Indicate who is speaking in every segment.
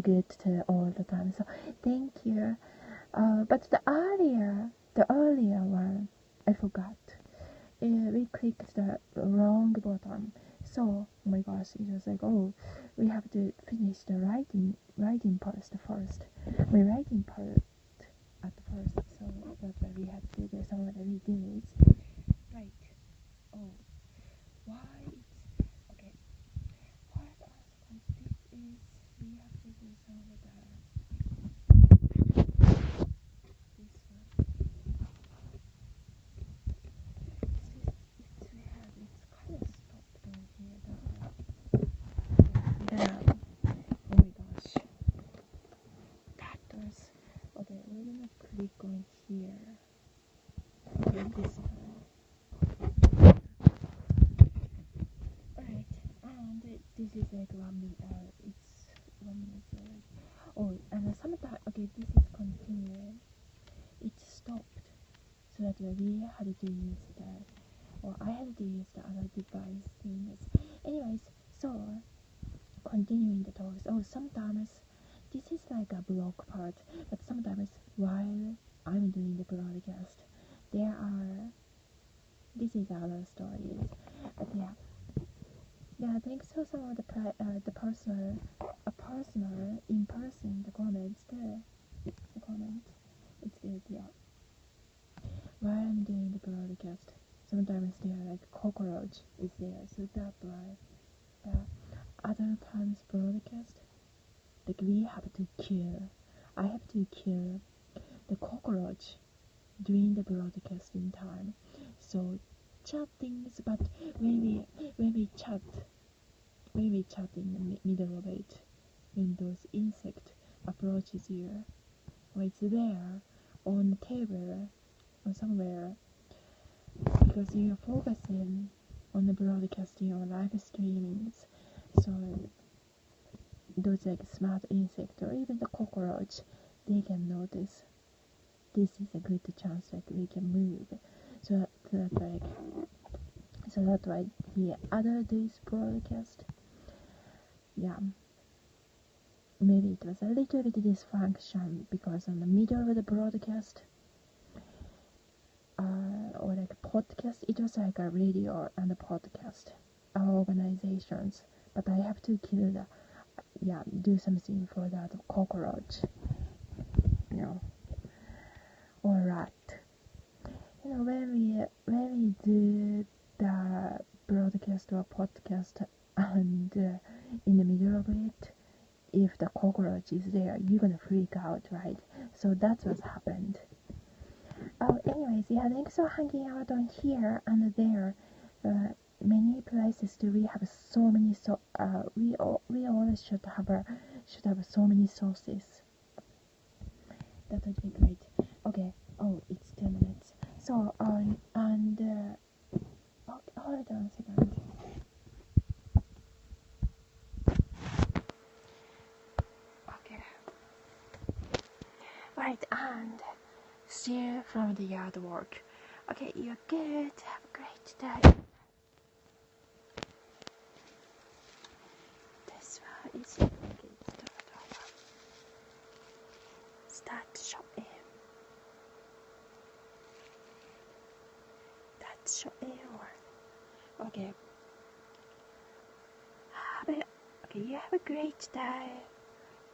Speaker 1: good to all the time. So thank you. But the earlier one, I forgot. We clicked the wrong button. So, oh my gosh, it was like, oh, we have to finish the writing part first. My writing part at first, so that's why we had to do some of the videos. Right. Oh, why it's okay. What else? This is we have to do some of the this one. It's weird. It's kind of stopped on here. Oh my gosh. That was okay. We're gonna click on here. Okay, this time. Alright, and this is like 1 minute. It's 1 minute. Oh, and sometimes okay, this is continuing. It stopped, so that we had to use I had to use the other device things. Anyways, so continuing the talks. Oh, sometimes this is like a blog part, but sometimes while I'm doing the broadcast, this is other stories. But yeah, thanks for some of the personal, in person, the comments too. The comment, it's good, yeah. While I'm doing the broadcast, sometimes there are like cockroach is there, so that's why. Other times broadcast, like I have to kill the cockroach during the broadcasting time. So chat things, but when we chat in the middle of it, when those insect approaches you, or it's there on the table or somewhere, because you're focusing on the broadcasting or live streamings, so those like smart insect or even the cockroach, they can notice this is a good chance that we can move. So that's why the other day's broadcast, yeah, maybe it was a little bit dysfunction because on the middle of the broadcast or like podcast, it was like a radio and a podcast organizations, but I have to kill do something for that cockroach, or rat. When we do the broadcast or podcast, and in the middle of it, if the cockroach is there, you're gonna freak out, right? So that's what happened. Oh, anyways, thanks for hanging out on here and there. Many places do we have so many, we always should have so many sources. That would be great. Okay. Oh, it's 2 minutes. So okay, hold on a second. Okay. Right, and still from the yard work. Okay, you're good. Have a great day. This one is start shopping. That's shopping. Okay. You have a great day.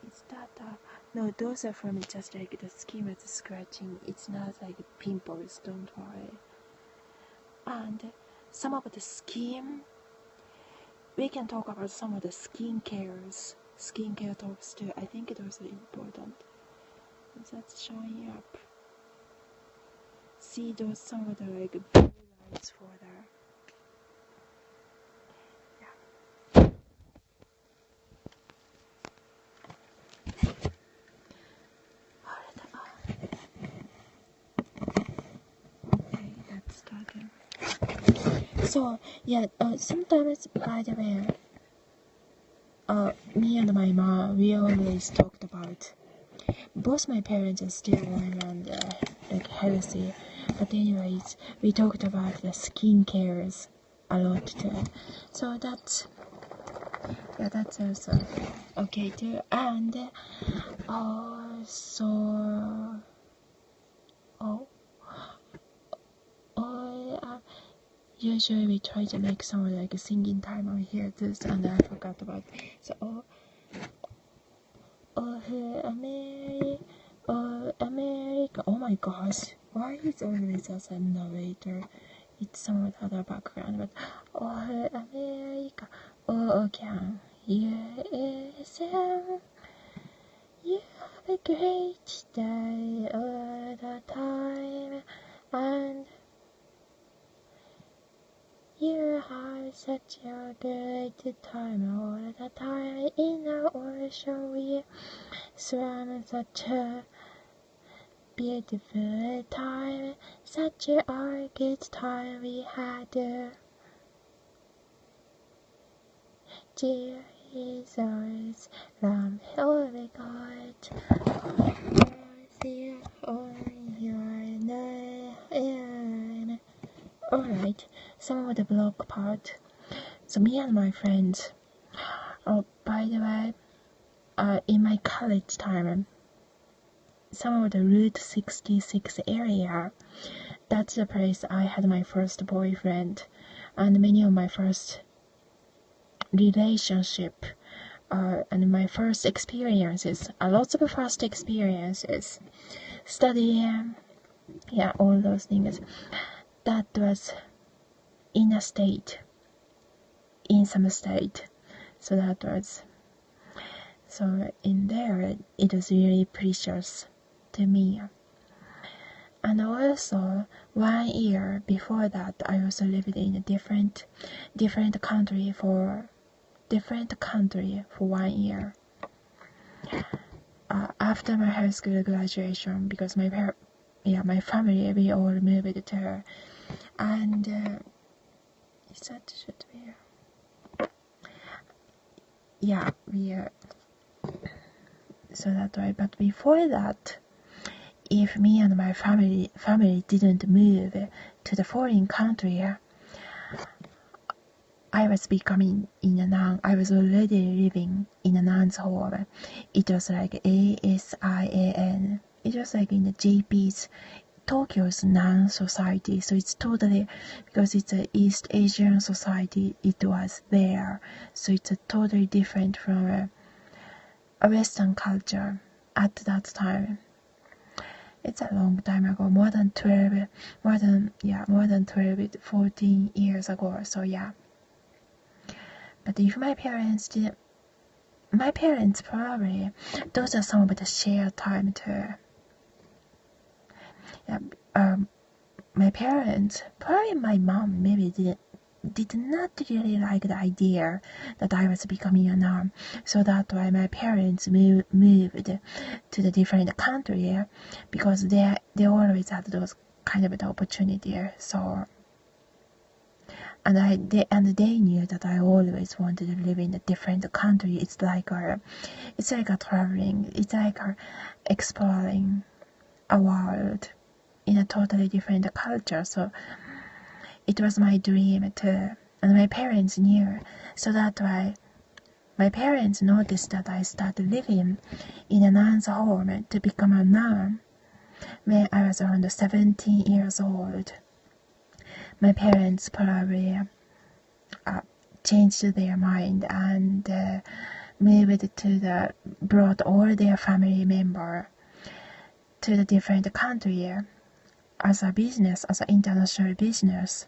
Speaker 1: It's that. No, those are from just like the skin was scratching. It's not like pimples. Don't worry. And some of the skin, we can talk about some of the skincare talks too. I think those are important. That's showing up. See those some of the like blue lines for the. So sometimes, by the way, me and my mom, we always talked about. Both my parents are still alive and like healthy, but anyways, we talked about the skincares a lot too. So that's Yeah, that's also okay too. And also, usually we try to make some like singing time on here too, and I forgot about it. So America. Oh my gosh, why is always as a narrator? It's some other background, but America. Okay. USA. You have a great day all the time, and you have such a great time all the time. In the ocean we swam such a beautiful time, such a good time we had. Jesus, oh my God, see on your name. Alright, some of the blog part. So me and my friends, by the way, in my college time, some of the Route 66 area, that's the place I had my first boyfriend, and many of my first relationship, and my first experiences, lots of first experiences, studying, yeah, all those things. That was in a state, in some state. So that was, so in there, it was really precious to me. And also, 1 year before that, I also lived in a different country for 1 year. After my high school graduation, because my family, we all moved to her, and is that should be, yeah, we so that way. But before that, if me and my family didn't move to the foreign country, I was becoming in a nun. I was already living in a nun's home. It was like ASIAN. It was like in the JP's, Tokyo's nun society. So it's totally, because it's an East Asian society, it was there. So it's a totally different from a Western culture at that time. It's a long time ago, more than 14 years ago. So yeah. But if my parents probably, those are some of the shared time too. Yeah, my parents, probably my mom maybe did not really like the idea that I was becoming a nun. So that's why my parents moved to the different country, because they always had those kind of the opportunity. So. And they knew that I always wanted to live in a different country. It's like a traveling. It's like exploring a world in a totally different culture. So it was my dream too, and my parents knew. So that's why my parents noticed that I started living in a nun's home to become a nun when I was around 17 years old. My parents probably changed their mind and brought all their family members to the different country as a business, as an international business.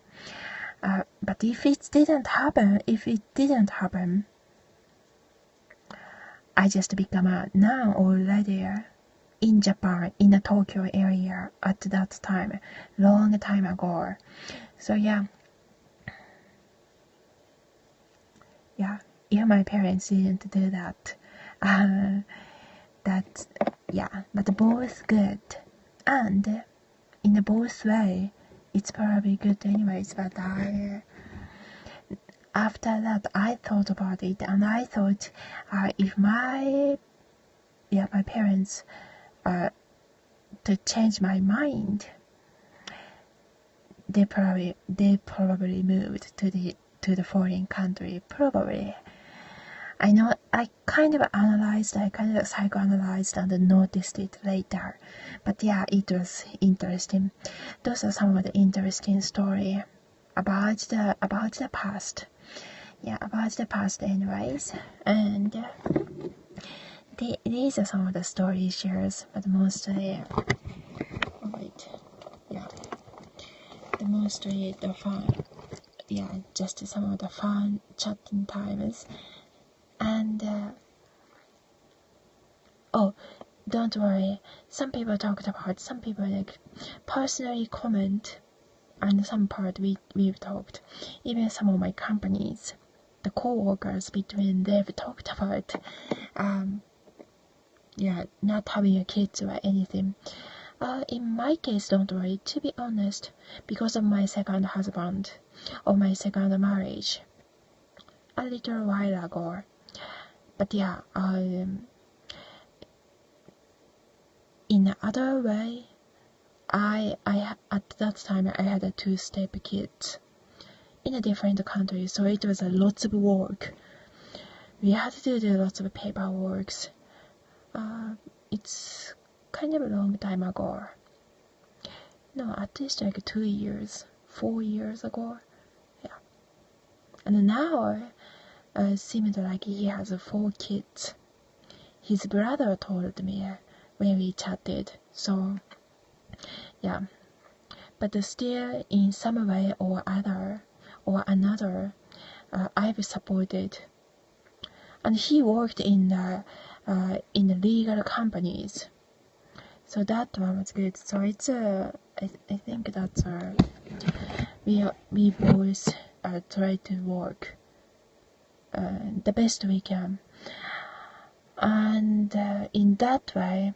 Speaker 1: But if it didn't happen, I just become a nun already in Japan, in the Tokyo area at that time, long time ago. So yeah, if my parents didn't do that, but both good, and in the both way, it's probably good anyways. But after that, I thought about it, and I thought, if my parents to change my mind, they probably moved to the foreign country, probably. I know I kind of psychoanalyzed and noticed it later. But yeah, it was interesting. Those are some of the interesting story about the past. Yeah, about the past anyways. And these are some of the story shares, but mostly mostly the fun. Yeah, just some of the fun chatting times. And oh, don't worry, some people like personally comment on some part we've talked. Even some of my companies, the co-workers between, they've talked about not having a kids or anything. In my case, don't worry, to be honest, because of my second husband, or my second marriage, a little while ago. But yeah, in other way, I at that time I had a 2-step kid in a different country, so it was a lots of work. We had to do lots of paperwork. It's kind of a long time ago. No, at least like 2 years, 4 years ago. Yeah. And now, seemed like he has 4 kids. His brother told me when we chatted. So, yeah. But still, in some way or another, I've supported. And he worked in the legal companies. So that one was good. So it's I think that's we both try to work the best we can, and in that way,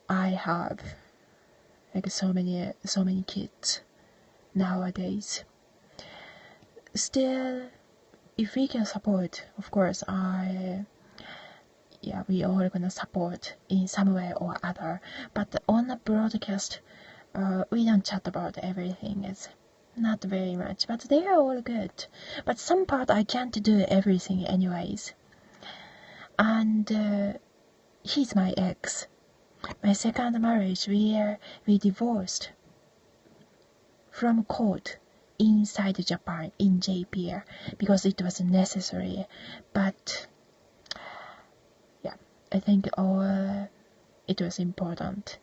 Speaker 1: I have like so many kids nowadays. Still, if we can support, of course, we all gonna support in some way or other. But on the broadcast, we don't chat about everything. It's not very much, but they are all good. But some part I can't do everything anyways. And he's my ex. My second marriage, we divorced from court inside Japan in JP because it was necessary. But I think it was important.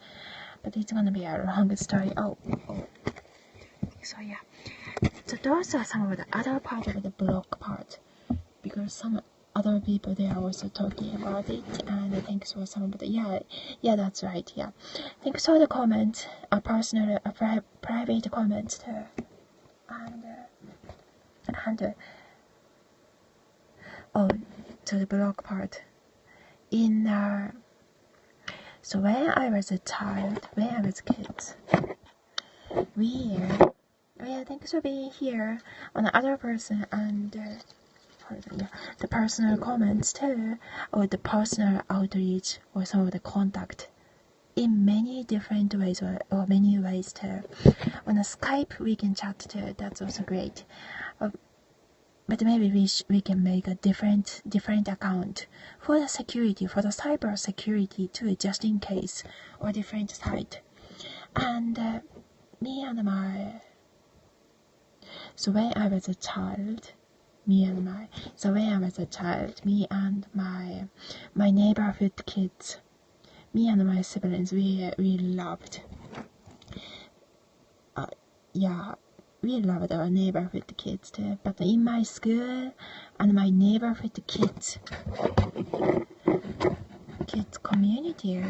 Speaker 1: But it's gonna be a long story. So yeah. So those are some of the other part of the blog part, because some other people, they are also talking about it, and thanks for some of the yeah, that's right. Yeah, thanks for the comments, personal, private comments too, and to the blog part. So when I was a child, when I was kids, thanks for being here on the other person, and the personal comments too, or the personal outreach, or some of the contact in many different ways, or many ways too. On a Skype we can chat too, that's also great. But maybe we can make a different account for the security, for the cyber security too, just in case, or different site. And so when I was a child, me and my neighborhood kids, me and my siblings, we loved. We loved our neighborhood kids too, but in my school and my neighborhood kids community,